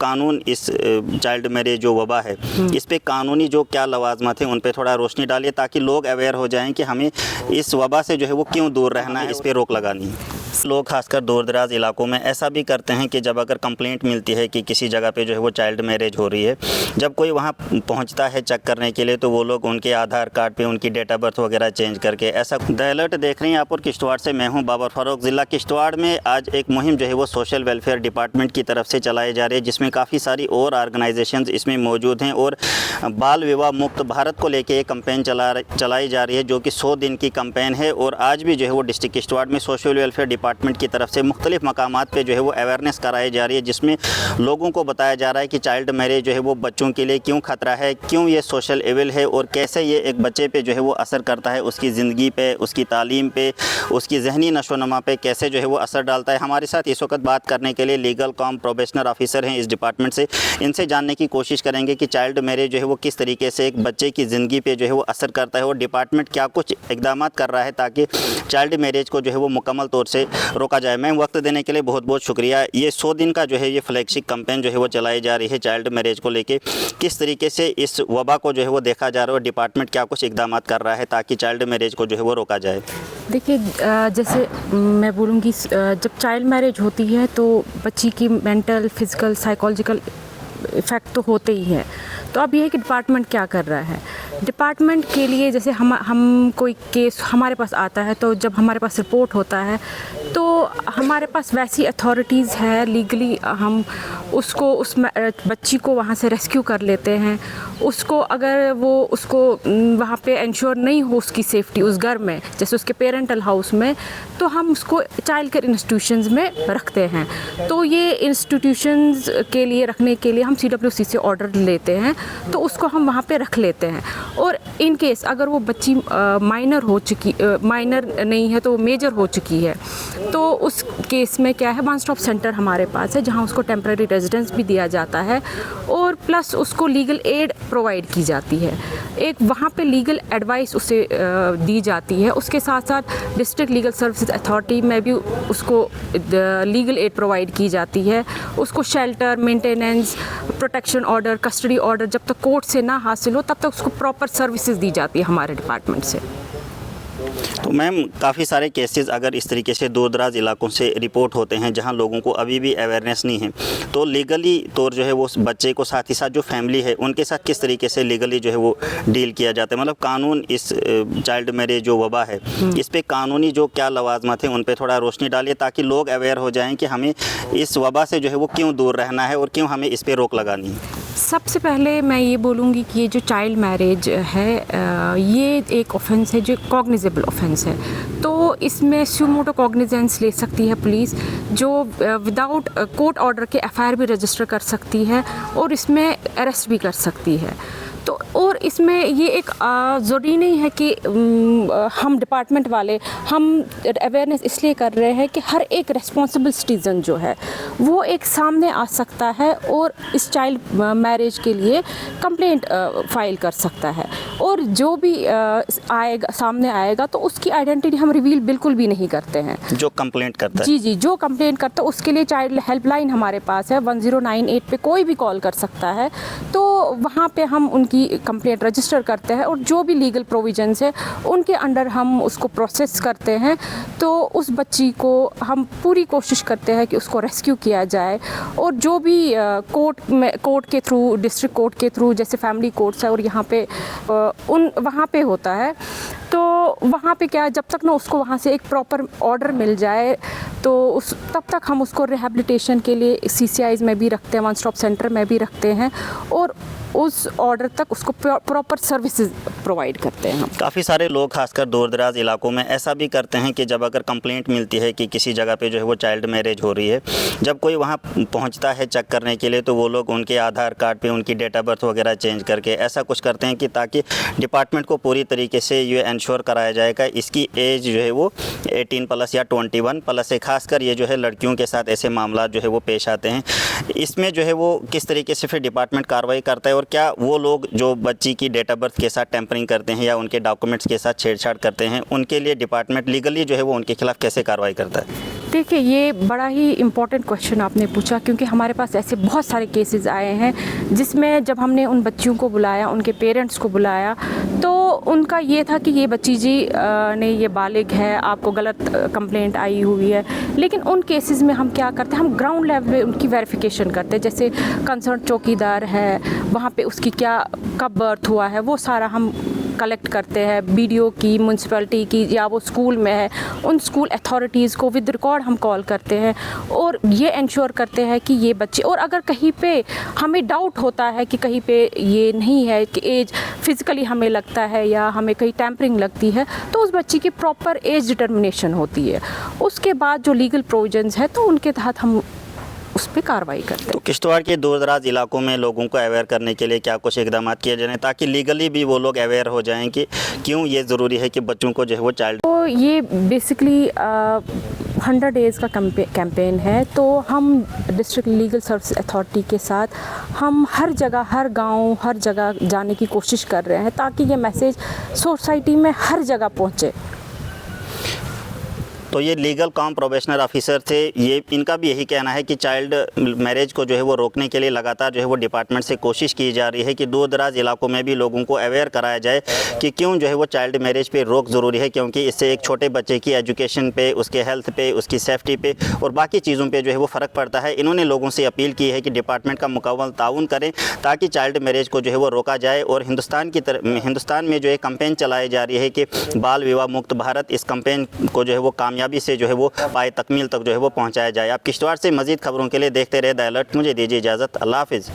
कानून इस child marriage जो वबा है इस पे कानूनी जो क्या लवाजमत है उन पे थोड़ा रोशनी डालिए, ताकि लोग अवेयर हो जाएं कि हमें इस वबा से जो है वो क्यों दूर रहना है, इस पे रोक लगानी है। लोग खासकर दूर दराज इलाकों में ऐसा भी करते हैं कि जब अगर कंप्लेंट मिलती है कि किसी जगह पे जो है वो चाइल्ड मैरिज हो रही है, जब कोई वहाँ पहुँचता है चेक करने के लिए तो वो लोग उनके आधार कार्ड पे उनकी डेट ऑफ बर्थ वगैरह चेंज करके ऐसा। द अलर्ट देख रही हैं आप और किश्तवाड़ से मैं हूँ बाबर फारूक। ज़िला किश्तवाड़ में आज एक मुहिम जो है वो सोशल वेलफेयर डिपार्टमेंट की तरफ से चलाई जा रही है, जिसमें काफ़ी सारी और ऑर्गेनाइजेशंस इसमें मौजूद हैं और बाल विवाह मुक्त भारत को लेके एक कैंपेन चलाई जा रही है, जो कि 100 दिन की कैंपेन है। और आज भी जो है वो डिस्ट्रिक्ट किश्तवाड़ में सोशल वेलफेयर डिपार्टमेंट की तरफ से मुख्तलिफ मकामात पे जो है वो अवेयरनेस कराई जा रही है, जिसमें लोगों को बताया जा रहा है कि चाइल्ड मैरिज जो है वो बच्चों के लिए क्यों खतरा है, क्यों ये सोशल एविल है और कैसे ये एक बच्चे पे जो है वो असर करता है, उसकी ज़िंदगी पे, उसकी तालीम पे, उसकी जहनी नशोनमा पे कैसे जो है वो असर डालता है। हमारे साथ इस वक्त बात करने के लिए लीगल कॉम प्रोबेशनर ऑफिसर हैं इस डिपार्टमेंट से। इनसे जानने की कोशिश करेंगे कि चाइल्ड मैरिज जो है वो किस तरीके से एक बच्चे की ज़िंदगी पे जो है वो असर करता है और डिपार्टमेंट क्या कुछ इकदाम कर रहा है ताकि चाइल्ड मैरिज को जो है वो मुकम्मल तौर से रोका जाए। मैम, वक्त देने के लिए बहुत बहुत शुक्रिया। ये 100 दिन का जो है ये फ्लैगशिप कैंपेन जो है वो चलाई जा रही है चाइल्ड मैरिज को लेके, किस तरीके से इस वबा को जो है वो देखा जा रहा है और डिपार्टमेंट क्या कुछ इकदाम कर रहा है ताकि चाइल्ड मैरिज को जो है वो रोका जाए। देखिए, जैसे मैं बोलूँगी, जब चाइल्ड मैरिज होती है तो बच्ची की मेंटल, फिज़िकल, साइकोलॉजिकल इफ़ेक्ट तो होते ही हैं। तो अब ये है कि डिपार्टमेंट क्या कर रहा है। डिपार्टमेंट के लिए जैसे हम कोई केस हमारे पास आता है तो जब हमारे पास रिपोर्ट होता है तो हमारे पास वैसी अथॉरिटीज़ है, लीगली हम उसको उस बच्ची को वहाँ से रेस्क्यू कर लेते हैं। उसको अगर वो उसको वहाँ पे इंश्योर नहीं हो उसकी सेफ़्टी उस घर में, जैसे उसके पेरेंटल हाउस में, तो हम उसको चाइल्ड केयर इंस्टीट्यूशंस में रखते हैं। तो ये इंस्टीट्यूशंस के लिए रखने के लिए हम CWC से ऑर्डर लेते हैं, तो उसको हम वहाँ पे रख लेते हैं। और इन केस अगर वो बच्ची माइनर नहीं है तो मेजर हो चुकी है, तो उस केस में क्या है, वन स्टॉप सेंटर हमारे पास है जहाँ उसको टेम्परेरी रेजिडेंस भी दिया जाता है और प्लस उसको लीगल एड प्रोवाइड की जाती है। एक वहाँ पे लीगल एडवाइस उसे दी जाती है। उसके साथ साथ डिस्ट्रिक्ट लीगल सर्विसेज अथॉरिटी में भी उसको लीगल एड प्रोवाइड की जाती है। उसको shelter, maintenance, protection order, custody order जब तक कोर्ट से ना हासिल हो तब तक उसको प्रॉपर सर्विसेज दी जाती है हमारे डिपार्टमेंट से। तो मैम, काफ़ी सारे केसेस अगर इस तरीके से दूर दराज इलाकों से रिपोर्ट होते हैं जहां लोगों को अभी भी अवेयरनेस नहीं है, तो लीगली तौर जो है वो बच्चे को साथ ही साथ जो फैमिली है उनके साथ किस तरीके से लीगली जो है वो डील किया जाता है। मतलब कानून इस चाइल्ड मैरिज जो वबा है इस पे कानूनी जो क्या लवाजमत है उन पे थोड़ा रोशनी डालिए, ताकि लोग अवेयर हो जाएँ कि हमें इस वबा से जो है वो क्यों दूर रहना है और क्यों हमें इस पर रोक लगानी है। सबसे पहले मैं ये बोलूँगी कि ये जो चाइल्ड मैरिज है ये एक ऑफेंस है जो कॉग्निजेबल ऑफेंस है। तो इसमें सुमोटो कॉग्निजेंस ले सकती है पुलिस, जो विदाउट कोर्ट ऑर्डर के FIR भी रजिस्टर कर सकती है और इसमें अरेस्ट भी कर सकती है। तो और इसमें ये एक ज़रूरी नहीं है कि हम डिपार्टमेंट वाले हम अवेयरनेस इसलिए कर रहे हैं कि हर एक रेस्पॉन्सिबल सिटीज़न जो है वो एक सामने आ सकता है और इस चाइल्ड मैरिज के लिए कंप्लेंट फाइल कर सकता है। और जो भी सामने आएगा तो उसकी आइडेंटिटी हम रिवील बिल्कुल भी नहीं करते हैं। जो कंप्लेंट करता है, जी, जो कंप्लेंट करता है उसके लिए चाइल्ड हेल्पलाइन हमारे पास है, 1098 पे कोई भी कॉल कर सकता है। तो वहाँ पे हम उनकी कंप्लेंट रजिस्टर करते हैं और जो भी लीगल प्रोविजंस है उनके अंडर हम उसको प्रोसेस करते हैं। तो उस बच्ची को हम पूरी कोशिश करते हैं कि उसको रेस्क्यू किया जाए। और जो भी कोर्ट के थ्रू, डिस्ट्रिक्ट कोर्ट के थ्रू, जैसे फैमिली कोर्ट्स है और यहाँ पे वहाँ पे होता है, तो वहाँ पे क्या, जब तक ना उसको वहाँ से एक प्रॉपर ऑर्डर मिल जाए तो तब तक हम उसको रिहैबिलिटेशन के लिए CCIs में भी रखते हैं, वन स्टॉप सेंटर में भी रखते हैं और उस ऑर्डर तक उसको प्रॉपर सर्विसेज प्रोवाइड करते हैं हम। काफ़ी सारे लोग खासकर दूर दराज इलाकों में ऐसा भी करते हैं कि जब अगर कंप्लेंट मिलती है कि किसी जगह पे जो है वो चाइल्ड मैरिज हो रही है, जब कोई वहाँ पहुँचता है चेक करने के लिए तो वो लोग उनके आधार कार्ड पे उनकी डेट ऑफ बर्थ वगैरह चेंज करके ऐसा कुछ करते हैं कि ताकि डिपार्टमेंट को पूरी तरीके से ये इंश्योर कराया जाएगा इसकी एज जो है वो 18+ या 21+ है। खासकर ये जो है लड़कियों के साथ ऐसे मामला जो है वो पेश आते हैं। इसमें जो है वो किस तरीके से फिर डिपार्टमेंट कार्रवाई करता है और क्या वो लोग जो बच्ची की डेट ऑफ बर्थ के साथ टेम्परिंग करते हैं या उनके डॉक्यूमेंट्स के साथ छेड़छाड़ करते हैं, उनके लिए डिपार्टमेंट लीगली जो है वो उनके खिलाफ कैसे कार्रवाई करता है? देखिए, ये बड़ा ही इम्पोर्टेंट क्वेश्चन आपने पूछा, क्योंकि हमारे पास ऐसे बहुत सारे केसेस आए हैं जिसमें जब हमने उन बच्चियों को बुलाया, उनके पेरेंट्स को बुलाया, तो उनका ये था कि ये बच्ची जी ने ये बालिग है, आपको गलत कंप्लेंट आई हुई है। लेकिन उन केसेस में हम क्या करते हैं, हम ग्राउंड लेवल पे उनकी वेरिफिकेशन करते हैं। जैसे कंसर्न चौकीदार है, वहाँ पे उसकी क्या कब बर्थ हुआ है, वो सारा हम कलेक्ट करते हैं, बीडीओ की, म्यूनसिपैलिटी की, या वो स्कूल में है, उन स्कूल अथॉरिटीज़ को विद रिकॉर्ड हम कॉल करते हैं और ये इंश्योर करते हैं कि ये बच्चे, और अगर कहीं पे हमें डाउट होता है कि कहीं पे ये नहीं है कि एज फिज़िकली हमें लगता है या हमें कहीं टैम्परिंग लगती है, तो उस बच्ची की प्रॉपर एज डिटर्मिनेशन होती है। उसके बाद जो लीगल प्रोविजंस है तो उनके तहत हम उस पर कार्रवाई करते हैं। तो किश्तवाड़ के दूर दराज इलाकों में लोगों को अवेयर करने के लिए क्या कुछ इकदाम किए जाएँ ताकि लीगली भी वो लोग अवेयर हो जाएं कि क्यों ये ज़रूरी है कि बच्चों को जो है वो चाइल्ड। तो ये बेसिकली 100 डेज़ का कैंपेन है। तो हम डिस्ट्रिक्ट लीगल सर्विस अथॉरिटी के साथ हम हर जगह, हर गांव, हर जगह जाने की कोशिश कर रहे हैं ताकि ये मैसेज सोसाइटी में हर जगह पहुंचे। तो ये लीगल कॉम प्रोबेशनर ऑफिसर थे, ये इनका भी यही कहना है कि चाइल्ड मैरिज को जो है वो रोकने के लिए लगातार जो है वो डिपार्टमेंट से कोशिश की जा रही है कि दूर दराज इलाकों में भी लोगों को अवेयर कराया जाए कि क्यों जो है वो चाइल्ड मैरिज पे रोक ज़रूरी है, क्योंकि इससे एक छोटे बच्चे की एजुकेशन पे, उसके हेल्थ पे, उसकी सेफ्टी पे और बाकी चीज़ों पे जो है वो फ़र्क पड़ता है। इन्होंने लोगों से अपील की है कि डिपार्टमेंट का मुकम्मल ताउन करें ताकि चाइल्ड मैरिज को जो है वो रोका जाए। और हिंदुस्तान में जो है कैंपेन चलाई जा रही है कि बाल विवाह मुक्त भारत, इस कैंपेन को जो है वो कामयाबी से जो है वो पाए तकमील तक जो है वो पहुंचाया जाए। आप किश्तवाड़ से मज़ीद खबरों के लिए देखते रहे द अलर्ट। मुझे दीजिए इजाज़त। अल्लाह हाफ़िज़।